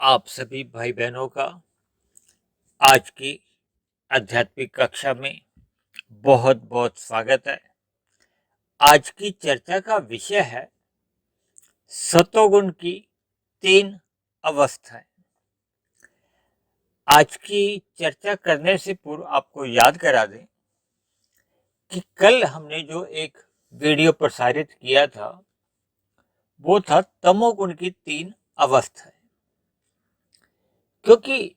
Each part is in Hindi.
आप सभी भाई बहनों का आज की आध्यात्मिक कक्षा में बहुत बहुत स्वागत है। आज की चर्चा का विषय है सतोगुण की तीन अवस्थाएं। आज की चर्चा करने से पूर्व आपको याद करा दें कि कल हमने जो एक वीडियो प्रसारित किया था वो था तमोगुण की तीन अवस्थाएं। क्योंकि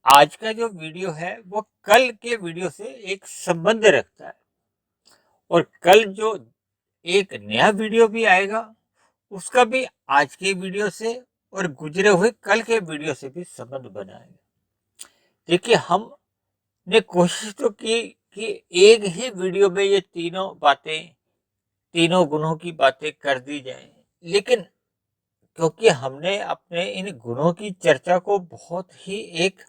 आज का जो वीडियो है वो कल के वीडियो से एक संबंध रखता है और कल जो एक नया वीडियो भी आएगा उसका भी आज के वीडियो से और गुजरे हुए कल के वीडियो से भी संबंध बनाएगा। देखिए, हमने कोशिश तो की कि एक ही वीडियो में ये तीनों बातें, तीनों गुणों की बातें कर दी जाए, लेकिन क्योंकि हमने अपने इन गुणों की चर्चा को बहुत ही एक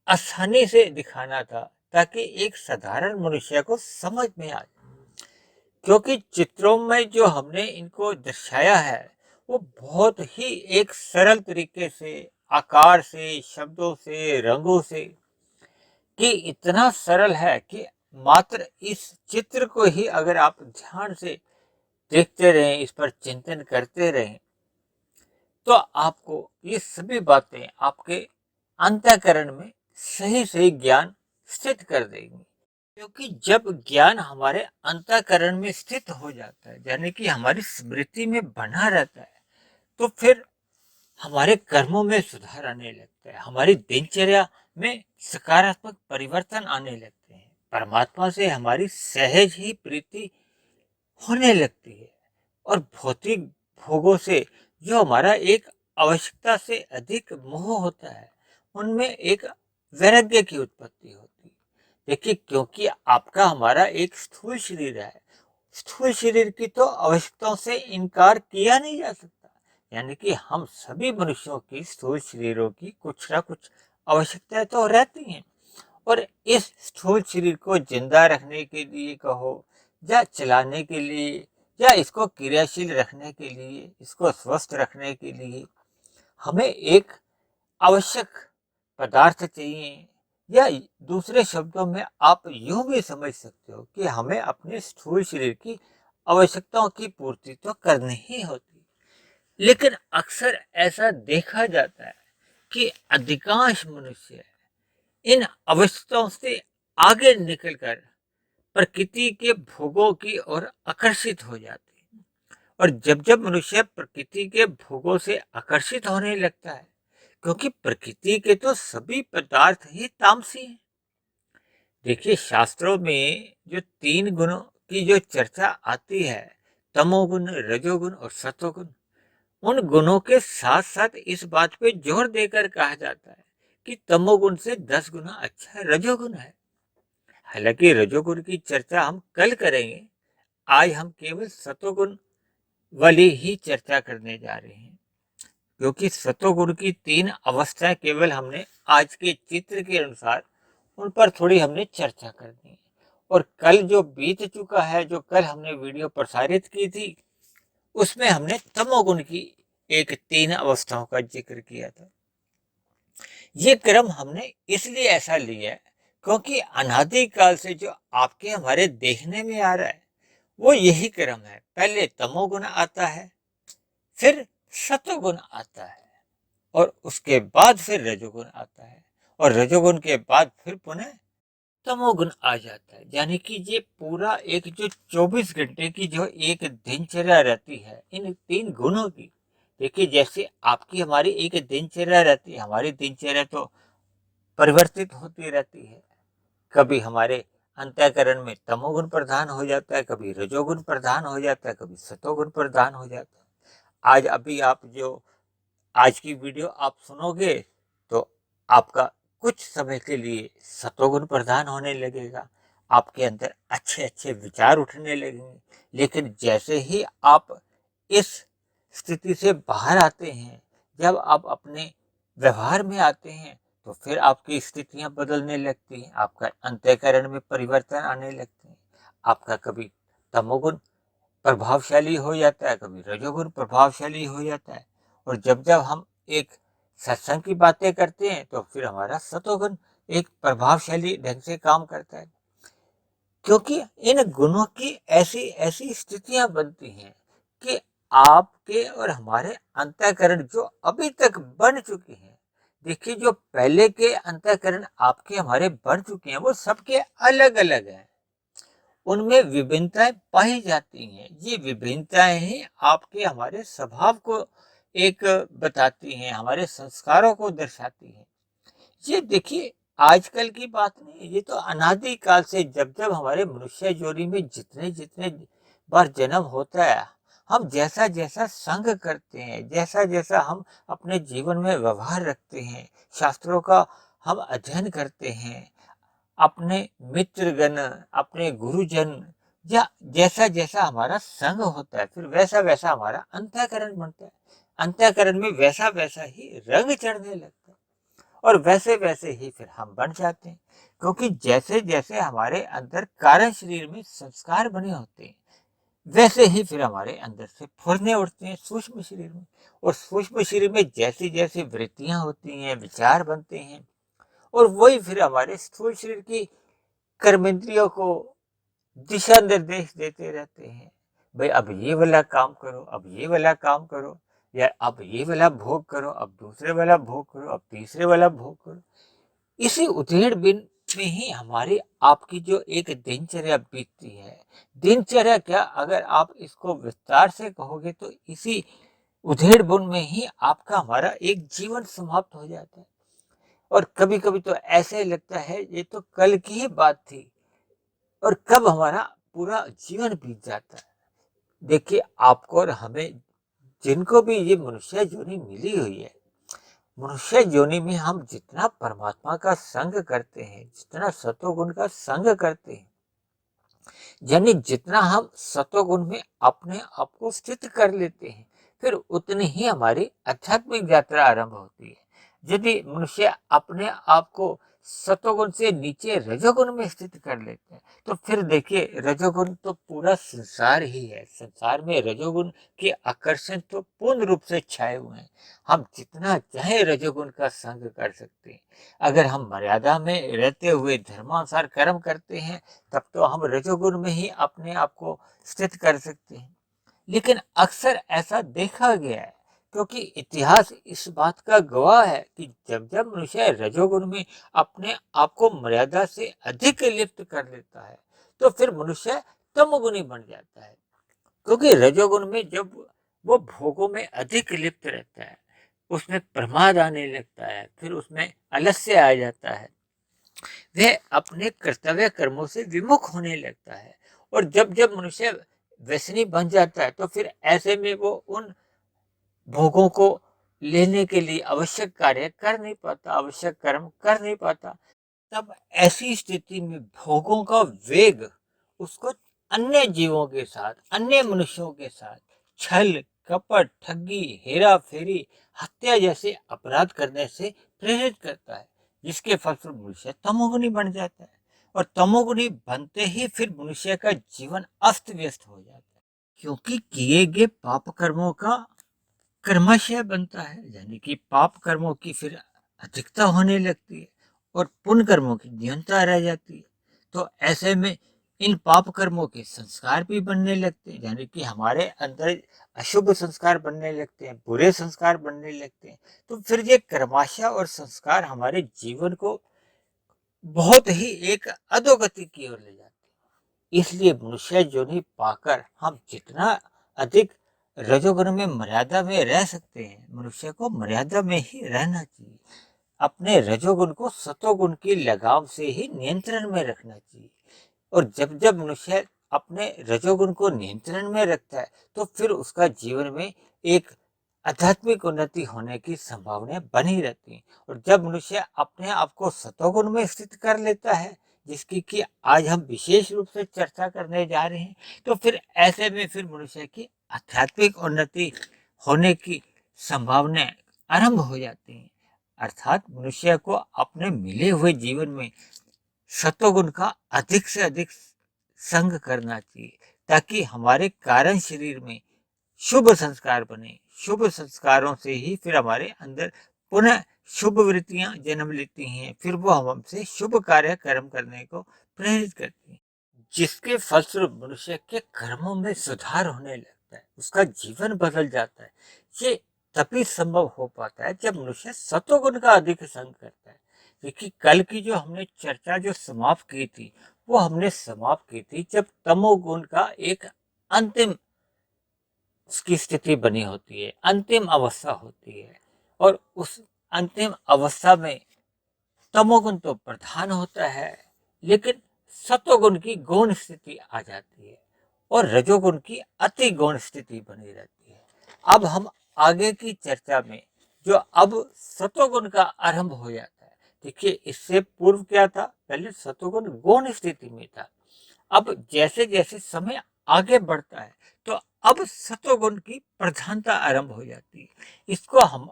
आसानी से दिखाना था ताकि एक साधारण मनुष्य को समझ में आ जाए। क्योंकि चित्रों में जो हमने इनको दर्शाया है वो बहुत ही एक सरल तरीके से, आकार से, शब्दों से, रंगों से, कि इतना सरल है कि मात्र इस चित्र को ही अगर आप ध्यान से देखते रहें, इस पर चिंतन करते रहें, तो आपको ये सभी बातें आपके अंतःकरण में सही सही ज्ञान स्थित कर देंगी। क्योंकि जब ज्ञान हमारे अंतःकरण में स्थित हो जाता है, यानी कि हमारी स्मृति में बना रहता है, तो फिर हमारे कर्मों में सुधार आने लगता है, हमारी दिनचर्या में सकारात्मक परिवर्तन आने लगते हैं, परमात्मा से हमारी सहज ही प्रीति होने लगती है और भौतिक भोगों से जो हमारा एक आवश्यकता से अधिक मोह होता है उनमें एक वैराग्य की उत्पत्ति होती है। देखिए, क्योंकि आपका हमारा एक स्थूल शरीर है, स्थूल शरीर की तो आवश्यकताओं से इनकार किया नहीं जा सकता, यानी कि हम सभी मनुष्यों की स्थूल शरीरों की कुछ ना कुछ आवश्यकताएं तो रहती हैं और इस स्थूल शरीर को जिंदा रखने के लिए कहो या चलाने के लिए या इसको क्रियाशील रखने के लिए, इसको स्वस्थ रखने के लिए हमें एक आवश्यक पदार्थ चाहिए, या दूसरे शब्दों में आप यूं भी समझ सकते हो कि हमें अपने स्थूल शरीर की आवश्यकताओं की पूर्ति तो करनी ही होती। लेकिन अक्सर ऐसा देखा जाता है कि अधिकांश मनुष्य इन आवश्यकताओं से आगे निकलकर प्रकृति के भोगों की ओर आकर्षित हो जाते हैं। और जब जब मनुष्य प्रकृति के भोगों से आकर्षित होने लगता है, क्योंकि प्रकृति के तो सभी पदार्थ ही तामसी हैं। देखिए, शास्त्रों में जो तीन गुणों की जो चर्चा आती है, तमोगुण, रजोगुण और सतोगुण, उन गुणों के साथ साथ इस बात पे जोर देकर कहा जाता है कि तमोगुण से 10 गुना अच्छा रजोगुण है। हालांकि रजोगुण की चर्चा हम कल करेंगे, आज हम केवल सतोगुण वाली ही चर्चा करने जा रहे हैं। क्योंकि सतोगुण की तीन अवस्थाएं केवल हमने आज के चित्र के अनुसार उन पर थोड़ी हमने चर्चा करनी है। और कल जो बीत चुका है, जो कल हमने वीडियो प्रसारित की थी, उसमें हमने तमोगुण की एक तीन अवस्थाओं का जिक्र किया था। ये क्रम हमने इसलिए ऐसा लिया है क्योंकि अनादिकाल से जो आपके हमारे देखने में आ रहा है वो यही क्रम है। पहले तमोगुण आता है, फिर सतोगुण आता है और उसके बाद फिर रजोगुण आता है और रजोगुण के बाद फिर पुनः तमोगुण आ जाता है। यानी कि ये पूरा एक जो 24 घंटे की जो एक दिनचर्या रहती है इन तीन गुणों की। देखिए, जैसे आपकी हमारी एक दिनचर्या रहती है, हमारी दिनचर्या तो परिवर्तित होती रहती है। कभी हमारे अंतःकरण में तमोगुण प्रधान हो जाता है, कभी रजोगुण प्रधान हो जाता है, कभी सतोगुण प्रधान हो जाता है। आज अभी आप जो आज की वीडियो आप सुनोगे तो आपका कुछ समय के लिए सतोगुण प्रधान होने लगेगा, आपके अंदर अच्छे अच्छे विचार उठने लगेंगे। लेकिन जैसे ही आप इस स्थिति से बाहर आते हैं, जब आप अपने व्यवहार में आते हैं, तो फिर आपकी स्थितियां बदलने लगती हैं, आपका अंतःकरण में परिवर्तन आने लगते हैं। आपका कभी तमोगुण प्रभावशाली हो जाता है, कभी रजोगुण प्रभावशाली हो जाता है। और जब जब हम एक सत्संग की बातें करते हैं तो फिर हमारा सतोगुण एक प्रभावशाली ढंग से काम करता है, क्योंकि इन गुणों की ऐसी ऐसी स्थितियां बनती हैं कि आपके और हमारे अंतःकरण जो अभी तक बन चुके हैं, देखिए जो पहले के अंतःकरण आपके हमारे बन चुके हैं वो सबके अलग अलग हैं, उनमें विभिन्नताएं पाई जाती हैं। ये विभिन्नताएं ही आपके हमारे स्वभाव को एक बताती हैं, हमारे संस्कारों को दर्शाती हैं। ये देखिए आजकल की बात नहीं है, ये तो अनादि काल से जब जब हमारे मनुष्य जोनी में जितने जितने बार जन्म होता है, हम जैसा जैसा संग करते हैं, जैसा जैसा हम अपने जीवन में व्यवहार रखते हैं, शास्त्रों का हम अध्ययन करते हैं, अपने मित्रगण, अपने गुरुजन, या जैसा जैसा हमारा संग होता है, फिर वैसा वैसा हमारा अंतःकरण बनता है। अंतःकरण में वैसा वैसा ही रंग चढ़ने लगता है और वैसे वैसे ही फिर हम बन जाते हैं, क्योंकि जैसे जैसे हमारे अंदर कारण शरीर में संस्कार बने होते हैं, वैसे ही फिर हमारे अंदर से फुरने उठते हैं सूक्ष्म शरीर में, और सूक्ष्म शरीर में जैसी जैसी वृत्तियां होती हैं, विचार बनते हैं, और वही फिर हमारे स्थूल शरीर की कर्मेंद्रियों को दिशा निर्देश देते रहते हैं। भाई अब ये वाला काम करो, अब ये वाला काम करो, या अब ये वाला भोग करो, अब दूसरे वाला भोग करो, अब तीसरे वाला भोग करो। इसी उधेड़ बिन में ही हमारी आपकी जो एक दिनचर्या बीतती है। दिनचर्या क्या, अगर आप इसको विस्तार से कहोगे तो इसी उधेड़ बुन में ही आपका हमारा एक जीवन समाप्त हो जाता है। और कभी कभी तो ऐसे लगता है ये तो कल की ही बात थी, और कब हमारा पूरा जीवन बीत जाता है। देखिए आपको और हमें, जिनको भी ये मनुष्य जोनी मिली हुई है, मनुष्य योनि में हम जितना परमात्मा का संग करते हैं, जितना सतोगुण का संग करते हैं, यानी जितना हम सतोगुण में अपने आप को स्थित कर लेते हैं, फिर उतनी ही हमारी आध्यात्मिक यात्रा आरंभ होती है। यदि मनुष्य अपने आप को सतोगुण से नीचे रजोगुण में स्थित कर लेते हैं, तो फिर देखिए रजोगुण तो पूरा संसार ही है। संसार में रजोगुण के आकर्षण तो पूर्ण रूप से छाए हुए हैं। हम जितना चाहे रजोगुण का संग कर सकते हैं। अगर हम मर्यादा में रहते हुए धर्मानुसार कर्म करते हैं, तब तो हम रजोगुण में ही अपने आप को स्थित कर सकते हैं। लेकिन अक्सर ऐसा देखा गया है, क्योंकि इतिहास इस बात का गवाह है कि जब जब मनुष्य रजोगुण में अपने आप को मर्यादा से अधिक लिप्त कर लेता है, तो फिर मनुष्य तमोगुणी बन जाता है। क्योंकि रजोगुण में जब वो भोगों में अधिक लिप्त रहता है, उसमें प्रमाद आने लगता है, फिर उसमें आलस्य आ जाता है, वह अपने कर्तव्य कर्मों से विमुख होने लगता है। और जब जब मनुष्य व्यसनी बन जाता है, तो फिर ऐसे में वो उन भोगों को लेने के लिए आवश्यक कार्य कर नहीं पाता, आवश्यक कर्म कर नहीं पाता। तब ऐसी स्थिति में भोगों का वेग उसको अन्य जीवों के साथ, अन्य मनुष्यों के साथ छल, कपट, ठगी, हेरा फेरी, हत्या जैसे अपराध करने से प्रेरित करता है, जिसके फलस्वरूप मनुष्य तमोगुनी बन जाता है। और तमोगुनी बनते ही फिर मनुष्य का जीवन अस्त व्यस्त हो जाता है, क्योंकि किए गए पाप कर्मों का कर्माशय बनता है, यानी कि पाप कर्मों की फिर अधिकता होने लगती है और पुण्य कर्मों की न्यूनता रह जाती है। तो ऐसे में इन पाप कर्मों के संस्कार भी बनने लगते हैं, यानी कि हमारे अंदर अशुभ संस्कार बनने लगते हैं, बुरे संस्कार बनने लगते हैं। तो फिर ये कर्माशय और संस्कार हमारे जीवन को बहुत ही एक अधोगति की ओर ले जाते हैं। इसलिए मनुष्य योनि पाकर हम जितना अधिक रजोगुण में मर्यादा में रह सकते हैं, मनुष्य को मर्यादा में ही रहना चाहिए। अपने रजोगुण को सतोगुण की लगाम से ही नियंत्रण में रखना चाहिए। और जब जब मनुष्य अपने रजोगुण को नियंत्रण में रखता है, तो फिर उसका जीवन में एक आध्यात्मिक उन्नति होने की संभावनाएं बनी रहती हैं। और जब मनुष्य अपने आप को सतोगुण में स्थित कर लेता है, जिसकी कि आज हम विशेष रूप से चर्चा करने जा रहे हैं, तो फिर ऐसे में फिर मनुष्य की आध्यात्मिक उन्नति होने की संभावनाएं आरंभ हो जाती हैं। अर्थात मनुष्य को अपने मिले हुए जीवन में सतोगुण का अधिक से अधिक संग करना चाहिए, ताकि हमारे कारण शरीर में शुभ संस्कार बने। शुभ संस्कारों से ही फिर हमारे अंदर पुनः शुभ वृत्तियां जन्म लेती हैं, फिर वो हमसे शुभ कार्य कर्म करने को प्रेरित करती हैं, जिसके फलस्वरूप मनुष्य के कर्मों में सुधार होने लगता है, उसका जीवन बदल जाता है। ये तभी संभव हो पाता है जब मनुष्य सत्वगुण का अधिक संग करता है। देखिए, कल की जो हमने चर्चा जो समाप्त की थी, वो हमने समाप्त की थी जब तमोगुण का एक अंतिम उसकी स्थिति बनी होती है, अंतिम अवस्था होती है, और उस अंतिम अवस्था में तमोगुण तो प्रधान होता है, लेकिन सत्वगुण की गौण स्थिति आ जाती है और रजोगुण की अति गौण स्थिति बनी रहती है। अब हम आगे की चर्चा में जो अब सत्वगुण का आरंभ हो जाता है, देखिए इससे पूर्व क्या था, पहले सत्वगुण गौण स्थिति में था। अब जैसे जैसे समय आगे बढ़ता है तो अब सत्वगुण की प्रधानता आरंभ हो जाती है। इसको हम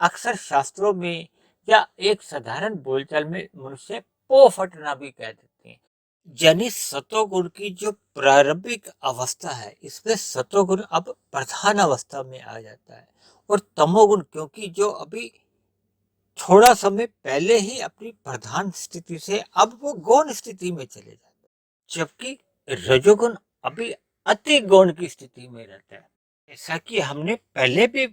अक्सर शास्त्रों में या एक साधारण बोलचाल में मनुष्य पो फटना भी कह देते हैं। यानी सत्वगुण की जो प्रारंभिक अवस्था है, इसमें सत्वगुण अब प्रधान अवस्था में आ जाता है, और तमोगुण क्योंकि जो अभी थोड़ा समय पहले ही अपनी प्रधान स्थिति से अब वो गौण स्थिति में चले जाते हैं, जबकि रजोगुण अभी अति गौण की स्थिति में रहता है। ऐसा कि हमने पहले भी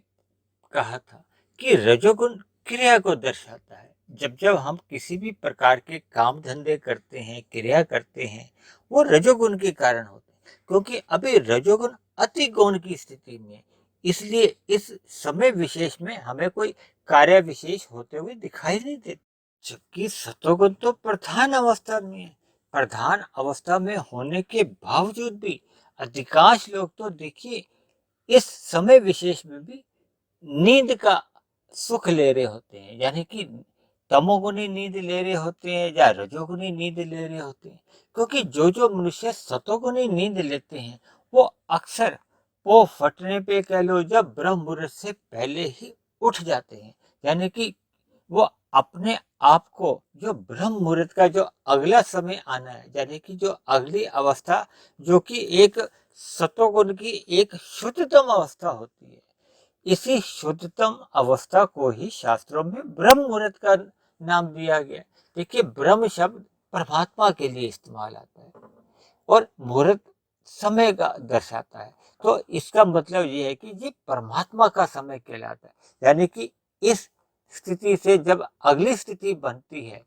कहा था कि रजोगुण क्रिया को दर्शाता है। जब जब हम किसी भी प्रकार के काम धंधे करते हैं, क्रिया करते हैं, वो रजोगुण के कारण होते हैं, क्योंकि अभी रजोगुण अति गौण की स्थिति में, इसलिए इस समय विशेष में हमें कोई कार्य विशेष होते हुए दिखाई नहीं देते, जबकि सत्वगुण तो प्रधान अवस्था में है। प्रधान अवस्था में होने के बावजूद भी अधिकांश लोग तो देखिए इस समय विशेष में भी नींद का सुख ले रहे होते हैं, यानी कि तमोगुणी नींद ले रहे होते हैं या रजोगुणी नींद ले रहे होते हैं, क्योंकि जो जो मनुष्य सतोगुणी नींद लेते हैं वो अक्सर वो फटने पे कह लो जब ब्रह्म मुहूर्त से पहले ही उठ जाते हैं, यानी कि वो अपने आप को जो ब्रह्म मुहूर्त का जो अगला समय आना है, यानी कि जो अगली अवस्था जो कि एक सतोगुण की एक शुद्धतम अवस्था होती है, इसी शुद्धतम अवस्था को ही शास्त्रों में ब्रह्म मुहूर्त का नाम दिया गया। देखिए, ब्रह्म शब्द परमात्मा के लिए इस्तेमाल आता है और मुहूर्त समय का दर्शाता है, तो इसका मतलब ये है कि ये परमात्मा का समय कहलाता है, यानी कि इस स्थिति से जब अगली स्थिति बनती है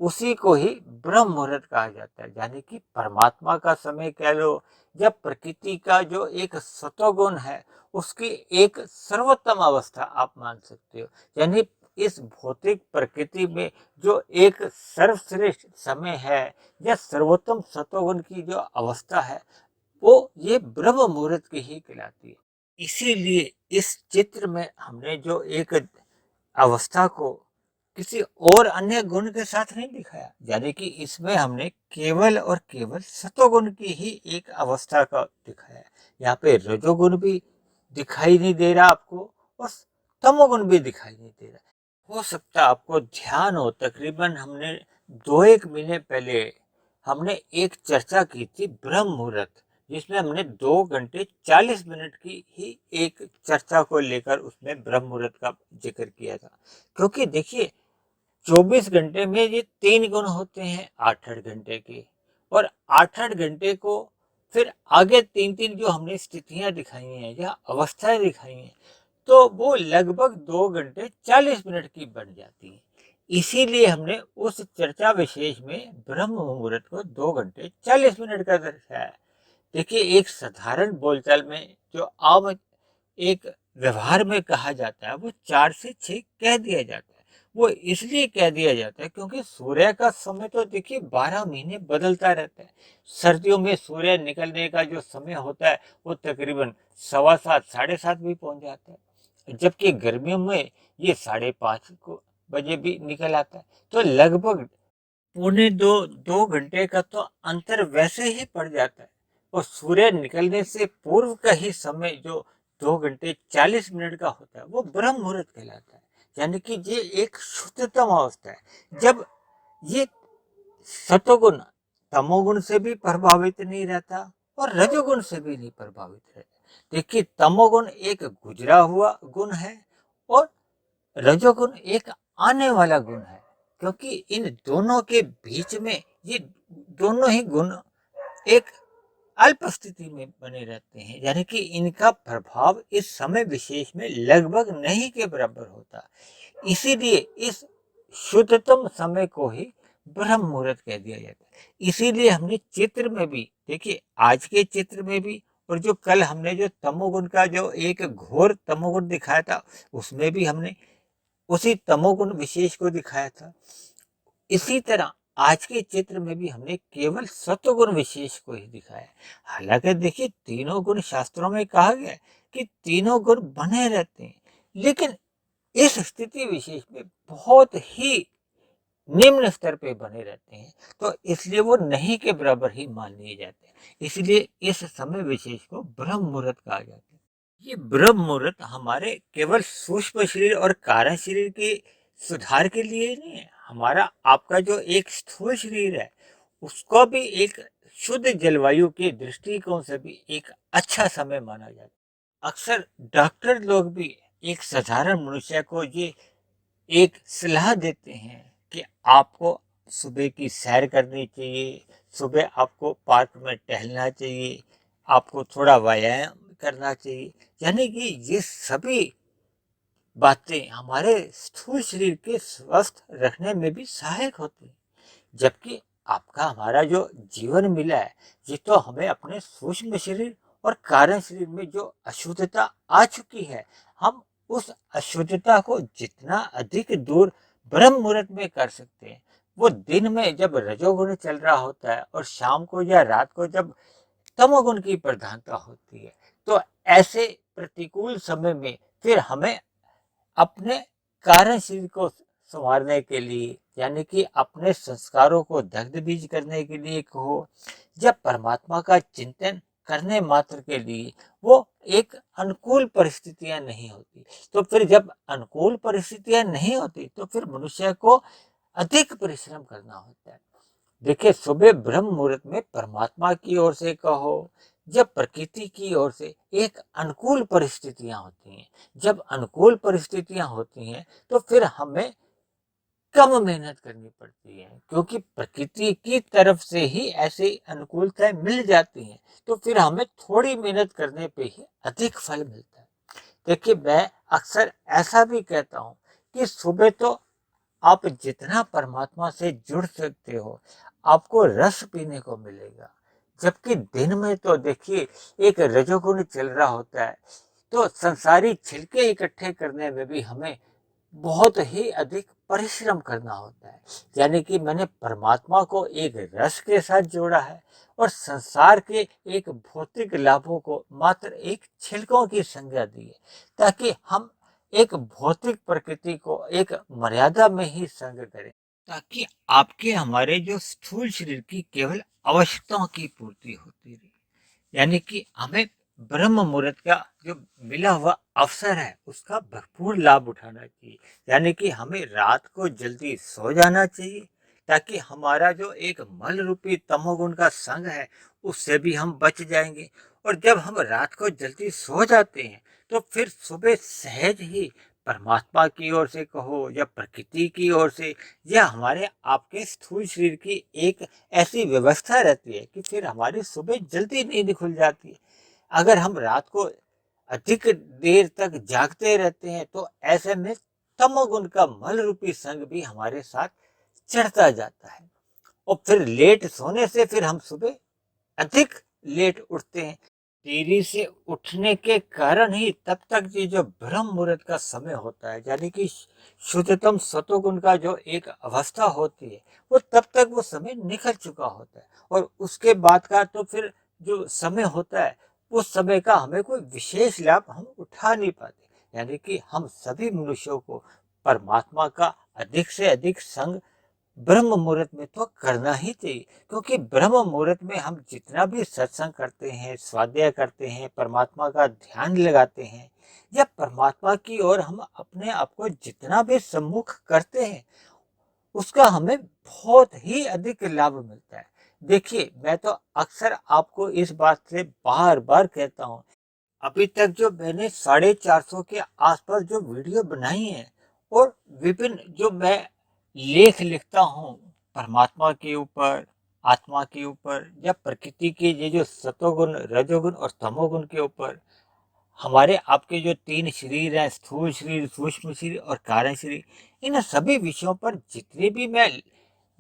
उसी को ही ब्रह्म मुहूर्त कहा जाता है, यानी कि परमात्मा का समय कह लो, जब प्रकृति का जो एक सतोगुण है उसकी एक सर्वोत्तम अवस्था आप मान सकते हो, यानी इस भौतिक प्रकृति में जो एक सर्वश्रेष्ठ समय है या सर्वोत्तम सतोगुण की जो अवस्था है वो ये ब्रह्म मुहूर्त की ही कहलाती है। इसीलिए इस चित्र में हमने जो एक अवस्था को किसी और अन्य गुण के साथ नहीं दिखाया, यानी कि इसमें हमने केवल और केवल सतोगुण की ही एक अवस्था का दिखाया। यहाँ पे रजोगुण भी दिखाई नहीं दे रहा आपको और तमोगुण भी दिखाई नहीं दे रहा। हो सकता है आपको ध्यान हो, तकरीबन हमने 2-1 महीने पहले हमने एक चर्चा की थी ब्रह्म मुहूर्त, जिसमें हमने 2 घंटे 40 मिनट की ही एक चर्चा को लेकर उसमें ब्रह्म मुहूर्त का जिक्र किया था, क्योंकि देखिए 24 घंटे में ये 3 गुण होते हैं 8-8 घंटे के, और 8-8 घंटे को फिर आगे 3-3 जो हमने स्थितियां दिखाई हैं या अवस्थाएं दिखाई हैं, तो वो लगभग 2 घंटे 40 मिनट की बन जाती है। इसीलिए हमने उस चर्चा विशेष में ब्रह्म मुहूर्त को 2 घंटे 40 मिनट का दर्शाया। देखिए, एक साधारण बोलचाल में जो आम एक व्यवहार में कहा जाता है वो 4 से 6 कह दिया जाता है। वो इसलिए कह दिया जाता है क्योंकि सूर्य का समय तो देखिए 12 महीने बदलता रहता है। सर्दियों में सूर्य निकलने का जो समय होता है वो तकरीबन 7:15 7:30 भी पहुंच जाता है, जबकि गर्मियों में ये 5:30 को बजे भी निकल आता है। तो लगभग पौने 2 घंटे का तो अंतर वैसे ही पड़ जाता है, और सूर्य निकलने से पूर्व का ही समय जो 2 घंटे 40 मिनट का होता है वो ब्रह्म मुहूर्त कहलाता है, यानी कि ये एक शुद्धतम अवस्था है जब ये सतोगुण तमोगुण से भी प्रभावित नहीं रहता और रजोगुण से भी नहीं प्रभावित रहता। देखिए, तमोगुण एक गुजरा हुआ गुण है और रजोगुण एक आने वाला गुण है, क्योंकि इन दोनों के बीच में ये दोनों ही गुण एक अल्प स्थिति में बने रहते हैं, यानी कि इनका प्रभाव इस समय विशेष में लगभग नहीं के बराबर होता। इसीलिए इस शुद्धतम समय को ही ब्रह्म मुहूर्त कह दिया जाता है। इसीलिए हमने चित्र में भी देखिए, आज के चित्र में भी और जो कल हमने जो तमोगुण का जो एक घोर तमोगुण दिखाया था, उसमें भी हमने उसी तमोगुण विशेष को दिखाया था। इसी तरह आज के चित्र में भी हमने केवल सत्वगुण विशेष को ही दिखाया। हालांकि देखिए, तीनों गुण शास्त्रों में कहा गया है कि तीनों गुण बने रहते हैं, लेकिन इस स्थिति विशेष में बहुत ही निम्न स्तर पे बने रहते हैं, तो इसलिए वो नहीं के बराबर ही मान लिए जाते हैं। इसलिए इस समय विशेष को ब्रह्म मुहूर्त कहा जाता है। ये ब्रह्म मुहूर्त हमारे केवल सूक्ष्म शरीर और कारण शरीर के सुधार के लिए नहीं है, हमारा आपका जो एक स्थूल शरीर है उसको भी एक शुद्ध जलवायु के दृष्टिकोण से भी एक अच्छा समय माना जाता है। अक्सर डॉक्टर लोग भी एक साधारण मनुष्य को ये एक सलाह देते हैं कि आपको सुबह की सैर करनी चाहिए, सुबह आपको पार्क में टहलना चाहिए, आपको थोड़ा व्यायाम करना चाहिए, यानी कि ये सभी बातें हमारे स्थूल शरीर के स्वस्थ रखने में भी सहायक होती हैं। जबकि आपका हमारा जो जीवन मिला है, ये तो हमें अपने सूक्ष्म शरीर और कारण शरीर में जो अशुद्धता आ चुकी है, हम उस अशुद्धता को जितना अधिक दूर ब्रह्म मुहूर्त में कर सकते हैं। वो दिन में जब रजोगुण चल रहा होता है और शाम को या रात को जब तमोगुण की प्रधानता होती है, तो ऐसे प्रतिकूल समय में फिर हमें अपने कारण शरीर को संवारने के लिए, यानी कि अपने संस्कारों को दग्ध बीज करने के लिए कहो, जब परमात्मा का चिंतन करने मात्र के लिए वो एक अनुकूल परिस्थितियां नहीं होती, तो फिर जब अनुकूल परिस्थितियां नहीं होती तो फिर मनुष्य को अधिक परिश्रम करना होता है। देखिए, सुबह ब्रह्म मुहूर्त में परमात्मा की ओर से कहो, जब प्रकृति की ओर से एक अनुकूल परिस्थितियां होती हैं, जब अनुकूल परिस्थितियां होती हैं तो फिर हमें कम मेहनत करनी पड़ती है, क्योंकि प्रकृति की तरफ से ही ऐसी अनुकूलताएं मिल जाती हैं, तो फिर हमें थोड़ी मेहनत करने पे ही अधिक फल मिलता है। देखिए, मैं अक्सर ऐसा भी कहता हूँ कि सुबह तो आप जितना परमात्मा से जुड़ सकते हो, आपको रस पीने को मिलेगा। जबकि दिन में तो देखिए, एक रजोगुण चल रहा होता है, तो संसारी छिलके इकट्ठे करने में भी हमें बहुत ही अधिक परिश्रम करना होता है। यानी कि मैंने परमात्मा को एक रस के साथ जोड़ा है और संसार के एक भौतिक लाभों को मात्र एक छिलकों की संज्ञा दी है, ताकि हम एक भौतिक प्रकृति को एक मर्यादा में ही संग करें, ताकि आपके हमारे जो स्थूल शरीर की केवल आवश्यकताओं की पूर्ति होती रहे। यानी कि हमें ब्रह्म मुहूर्त का जो मिला हुआ अवसर है उसका भरपूर लाभ उठाना चाहिए। यानी कि हमें रात को जल्दी सो जाना चाहिए, ताकि हमारा जो एक मल रूपी तमोगुण का संग है उससे भी हम बच जाएंगे। और जब हम रात को जल्दी सो जाते हैं तो फिर सुबह सहज ही परमात्मा की ओर से कहो या प्रकृति की ओर से या हमारे आपके स्थूल शरीर की एक ऐसी व्यवस्था रहती है कि फिर हमारी सुबह जल्दी नींद खुल जाती है। अगर हम रात को अधिक देर तक जागते रहते हैं तो ऐसे में तमोगुण का मल रूपी संग भी हमारे साथ चढ़ता जाता है, और फिर लेट सोने से फिर हम सुबह अधिक लेट उठते हैं। देरी से उठने के कारण ही तब तक ये जो ब्रह्म मुहूर्त का समय होता है, यानी कि शुद्धतम सतोगुण का जो एक अवस्था होती है, वो तब तक वो समय निकल चुका होता है, और उसके बाद का तो फिर जो समय होता है उस समय का हमें कोई विशेष लाभ हम उठा नहीं पाते। यानी कि हम सभी मनुष्यों को परमात्मा का अधिक से अधिक संग ब्रह्म मुहूर्त में तो करना ही चाहिए, क्योंकि ब्रह्म मुहूर्त में हम जितना भी सत्संग करते हैं, स्वाध्याय करते हैं, परमात्मा का ध्यान लगाते हैं, या परमात्मा की ओर हम अपने आप को जितना भी सम्मुख करते हैं, उसका हमें बहुत ही अधिक लाभ मिलता है। देखिए, मैं तो अक्सर आपको इस बात से बार बार कहता हूँ, अभी तक जो मैंने 450 के आसपास जो वीडियो बनाई है और विभिन्न जो मैं लेख लिखता हूँ परमात्मा के ऊपर, आत्मा के ऊपर या प्रकृति के ये जो सतोगुण, रजोगुण और तमोगुण के ऊपर, हमारे आपके जो 3 शरीर हैं, स्थूल शरीर, सूक्ष्म शरीर और कारण शरीर, इन सभी विषयों पर जितनी भी मैं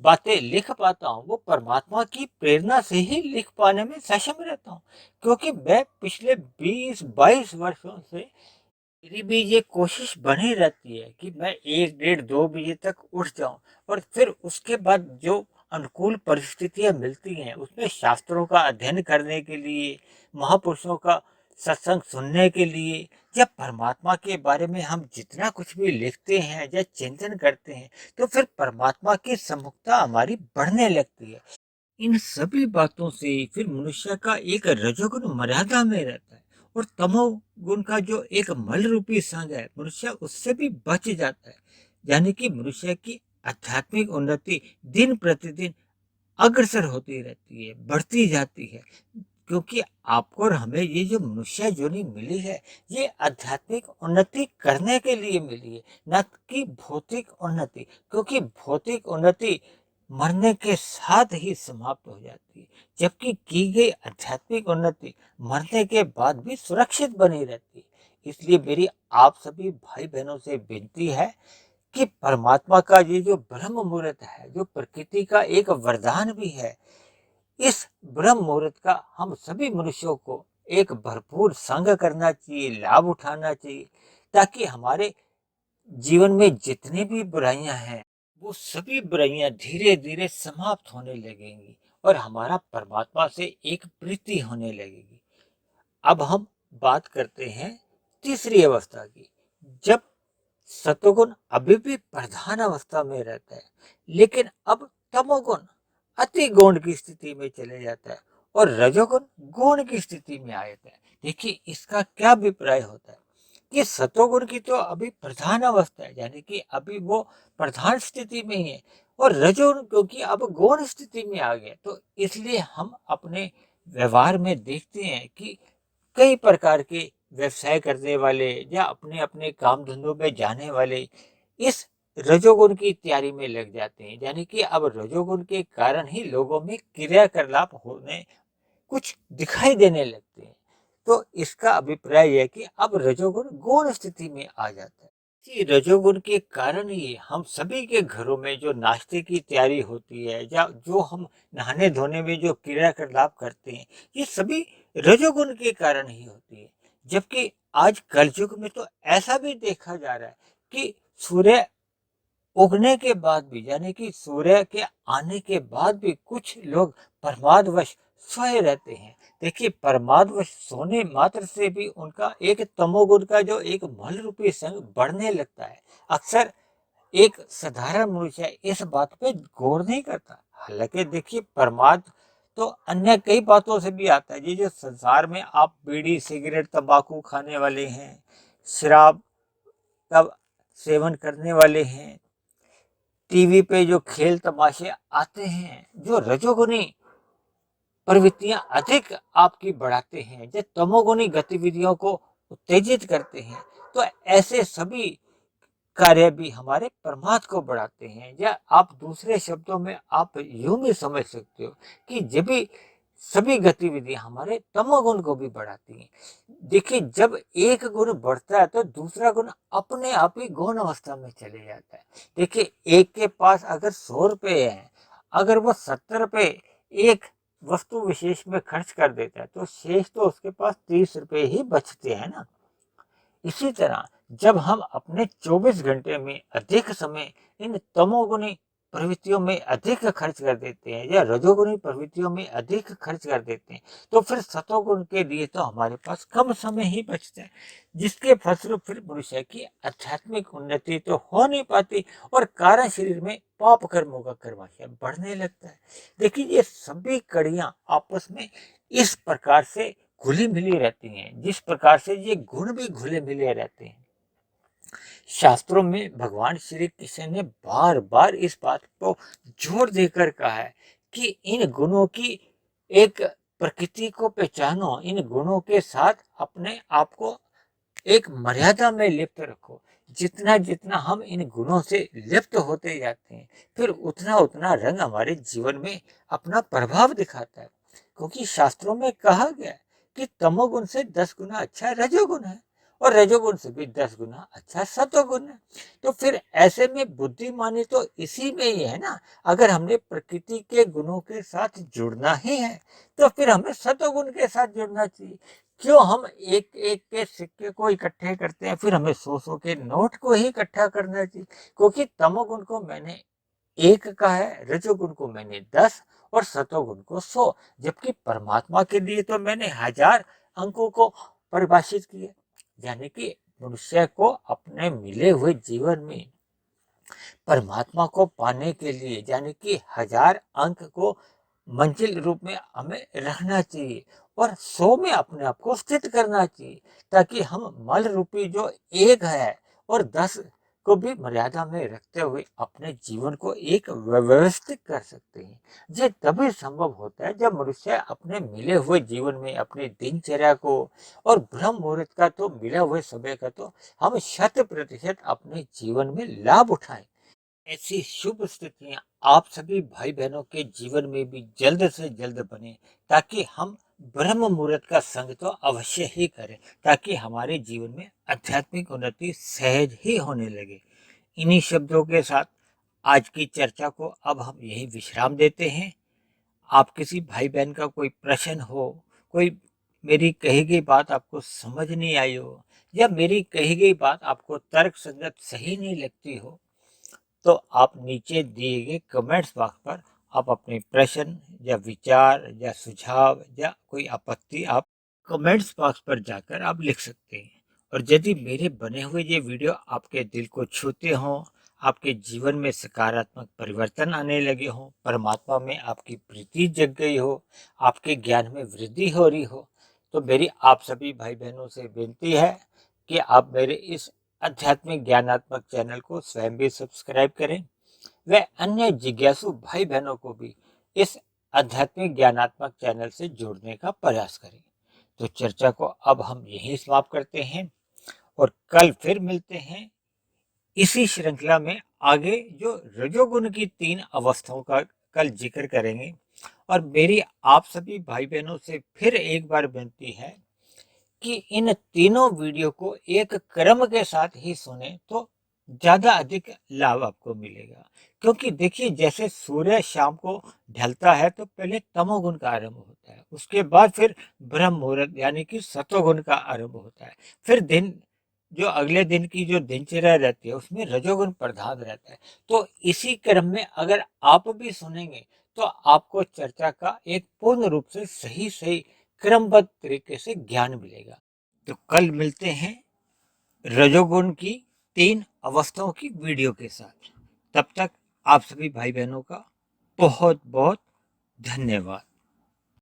बातें लिख पाता हूँ, वो परमात्मा की प्रेरणा से ही लिख पाने में सक्षम रहता हूँ। क्योंकि मैं पिछले 20-22 वर्षों से मेरी भी ये कोशिश बनी रहती है कि मैं 1, डेढ़, 2 बजे तक उठ जाऊँ और फिर उसके बाद जो अनुकूल परिस्थितियाँ मिलती हैं, उसमें शास्त्रों का अध्ययन करने के लिए, महापुरुषों का सत्संग सुनने के लिए या परमात्मा के बारे में हम जितना कुछ भी लिखते हैं या चिंतन करते हैं, तो फिर परमात्मा की सम्मुखता हमारी बढ़ने लगती है। इन सभी बातों से फिर मनुष्य का एक रजोगुण मर्यादा में रहता है और तमोगुण का जो एक मल रूपी संग है, मनुष्य उससे भी बच जाता है। यानी कि मनुष्य की आध्यात्मिक उन्नति दिन प्रतिदिन अग्रसर होती रहती है, बढ़ती जाती है। क्योंकि आपको और हमें ये जो मनुष्य योनि मिली है, ये आध्यात्मिक उन्नति करने के लिए मिली है, न कि भौतिक उन्नति। क्योंकि भौतिक उन्नति मरने के साथ ही समाप्त हो जाती है, जबकि की गई आध्यात्मिक उन्नति मरने के बाद भी सुरक्षित बनी रहती है। इसलिए मेरी आप सभी भाई बहनों से विनती है कि परमात्मा का ये जो ब्रह्म मुहूर्त है, जो प्रकृति का एक वरदान भी है, इस ब्रह्म मुहूर्त का हम सभी मनुष्यों को एक भरपूर संग करना चाहिए, लाभ उठाना चाहिए, ताकि हमारे जीवन में जितनी भी बुराइयां हैं, वो सभी बुराइयां धीरे धीरे समाप्त होने लगेंगी और हमारा परमात्मा से एक प्रीति होने लगेगी। अब हम बात करते हैं तीसरी अवस्था की, जब सतोगुण अभी भी प्रधान अवस्था में रहता है, लेकिन अब तमोगुण अति गौण की स्थिति में चले जाता है और रजोगुण गौण की स्थिति में आ जाता है। देखिए इसका क्या अभिप्राय होता है कि सतोगुण की तो अभी प्रधान अवस्था है, यानी कि अभी वो प्रधान स्थिति में ही है, और रजोगुण क्योंकि अब गौण स्थिति में आ गया, तो इसलिए हम अपने व्यवहार में देखते हैं कि कई प्रकार के व्यवसाय करने वाले या अपने अपने काम धंधों में जाने वाले इस रजोगुण की तैयारी में लग जाते हैं। यानी कि अब रजोगुण के कारण ही लोगों में क्रियाकलाप होने कुछ दिखाई देने लगते हैं। तो इसका अभिप्राय यह है कि अब रजोगुण गौण स्थिति में आ जाता है। जी, रजोगुण के कारण ही हम सभी के घरों में जो नाश्ते की तैयारी होती है या जो हम नहाने धोने में जो क्रियाकलाप करते हैं, ये सभी रजोगुण के कारण ही होती है। जबकि आज कलयुग में तो ऐसा भी देखा जा रहा है कि सूर्य उगने के बाद भी, यानी कि सूर्य के आने के बाद भी कुछ लोग प्रमादवश सोए रहते हैं। देखिए परमादवश सोने मात्र से भी उनका एक तमोगुण का जो एक मल रूपी संग बढ़ने लगता है। अक्सर एक साधारण मनुष्य इस बात पे गौर नहीं करता। हालांकि देखिए प्रमाद तो अन्य कई बातों से भी आता है। ये जो संसार में आप बीड़ी, सिगरेट, तंबाकू खाने वाले हैं, शराब का सेवन करने वाले हैं, टीवी पे जो खेल तमाशे आते हैं, जो रजोगुनी प्रवृत्तियां अधिक आपकी बढ़ाते हैं, जो तमोगुनी गतिविधियों को उत्तेजित करते हैं, तो ऐसे सभी कार्य भी हमारे प्रमाद को बढ़ाते हैं। या आप दूसरे शब्दों में आप यूं भी समझ सकते हो कि जब भी सभी गतिविधियां हमारे तमोगुण को भी बढ़ाती हैं। देखिए जब एक गुण बढ़ता है तो दूसरा गुण अपने आप ही गौण अवस्था में चले जाता है। देखिए एक के पास अगर 100 रुपए है, अगर वो 70 रुपए एक वस्तु विशेष में खर्च कर देता है, तो शेष तो उसके पास 30 रुपए ही बचते हैं ना। इसी तरह जब हम अपने 24 घंटे में अधिक समय इन तमोगुणी प्रवृत्तियों में अधिक खर्च कर देते हैं या रजोगुणी प्रवृत्तियों में अधिक खर्च कर देते हैं, तो फिर सतोगुण के लिए तो हमारे पास कम समय ही बचता है, जिसके फलस्वरूप फिर मनुष्य की आध्यात्मिक उन्नति तो हो नहीं पाती और कारण शरीर में पाप कर्मों का कर्माशय बढ़ने लगता है। देखिए ये सभी कड़ियां आपस में इस प्रकार से घुली मिली रहती हैं, जिस प्रकार से ये गुण भी घुले मिले रहते हैं। शास्त्रों में भगवान श्री कृष्ण ने बार बार इस बात को जोर देकर कहा है कि इन गुणों की एक प्रकृति को पहचानो, इन गुणों के साथ अपने आप को एक मर्यादा में लिप्त रखो। जितना जितना हम इन गुणों से लिप्त होते जाते हैं, फिर उतना उतना रंग हमारे जीवन में अपना प्रभाव दिखाता है। क्योंकि शास्त्रों में कहा गया है कि तमोगुण से 10 गुना अच्छा रजोगुण है, और रजोगुण से भी 10 गुना अच्छा सतोगुण है। तो फिर ऐसे में बुद्धिमानी तो इसी में ही है ना। अगर हमने प्रकृति के गुणों के साथ जुड़ना ही है, तो फिर हमें सतोगुण के साथ जुड़ना चाहिए। क्यों हम एक एक के सिक्के को इकट्ठे करते हैं, फिर हमें 100 के नोट को ही इकट्ठा करना चाहिए। क्योंकि तमोगुण को मैंने 1 कहा है, रजोगुण को मैंने 10 और सतोगुण को 100। जबकि परमात्मा के लिए तो मैंने 1000 अंकों को परिभाषित किया। यानी कि मनुष्य को अपने मिले हुए जीवन में परमात्मा को पाने के लिए, यानी कि 1000 अंक को मंजिल रूप में हमें रखना चाहिए, और 100 में अपने आप को स्थित करना चाहिए, ताकि हम मल रूपी जो 1 है और 10 को भी मर्यादा में रखते हुए अपने जीवन को एक व्यवस्थित कर सकते हैं। ये तभी संभव होता है जब मनुष्य अपने मिले हुए जीवन में अपनी दिनचर्या को और ब्रह्म मुहूर्त का तो मिले हुए समय का तो हम 100% अपने जीवन में लाभ उठाएं। ऐसी शुभ स्थितियां आप सभी भाई बहनों के जीवन में भी जल्द से जल्द बने, ताकि हम ब्रह्म मुहूर्त का संग तो अवश्य ही करें, ताकि हमारे जीवन में आध्यात्मिक उन्नति सहज ही होने लगे। इन्हीं शब्दों के साथ आज की चर्चा को अब हम यही विश्राम देते हैं। आप किसी भाई बहन का कोई प्रश्न हो, कोई मेरी कही गई बात आपको समझ नहीं आई हो, या मेरी कही गई बात आपको तर्क संगत सही नहीं लगती हो, तो आप नीचे दिए गए कमेंट्स बॉक्स पर आप अपने प्रश्न या विचार या सुझाव या कोई आपत्ति आप कमेंट्स बॉक्स पर जाकर आप लिख सकते हैं। और यदि मेरे बने हुए ये वीडियो आपके दिल को छूते हों, आपके जीवन में सकारात्मक परिवर्तन आने लगे हों, परमात्मा में आपकी प्रीति जग गई हो, आपके ज्ञान में वृद्धि हो रही हो, तो मेरी आप सभी भाई बहनों से विनती है कि आप मेरे इस आध्यात्मिक ज्ञानात्मक चैनल को स्वयं भी सब्सक्राइब करें, व अन्य जिज्ञासु भाई बहनों को भी इस आध्यात्मिक ज्ञानात्मक चैनल से जोड़ने का प्रयास करें। तो चर्चा को अब हम यहीं समाप्त करते हैं, और कल फिर मिलते हैं इसी श्रृंखला में। आगे जो रजोगुण की 3 अवस्थाओं का कल जिक्र करेंगे। और मेरी आप सभी भाई बहनों से फिर एक बार विनती है कि इन तीनों वीडियो को एक क्रम के साथ ही सुने तो ज्यादा अधिक लाभ आपको मिलेगा। क्योंकि देखिए, जैसे सूर्य शाम को ढलता है तो पहले तमोगुण का आरंभ होता है, उसके बाद फिर ब्रह्म मुहूर्त यानी कि सतोगुण का आरंभ होता है, फिर दिन जो अगले दिन की जो दिनचर्या रहती है उसमें रजोगुण प्रधान रहता है। तो इसी क्रम में अगर आप भी सुनेंगे तो आपको चर्चा का एक पूर्ण रूप से सही सही क्रमबद्ध तरीके से ज्ञान मिलेगा। तो कल मिलते हैं रजोगुण की 3 अवस्थाओं की वीडियो के साथ। तब तक आप सभी भाई बहनों का बहुत बहुत धन्यवाद।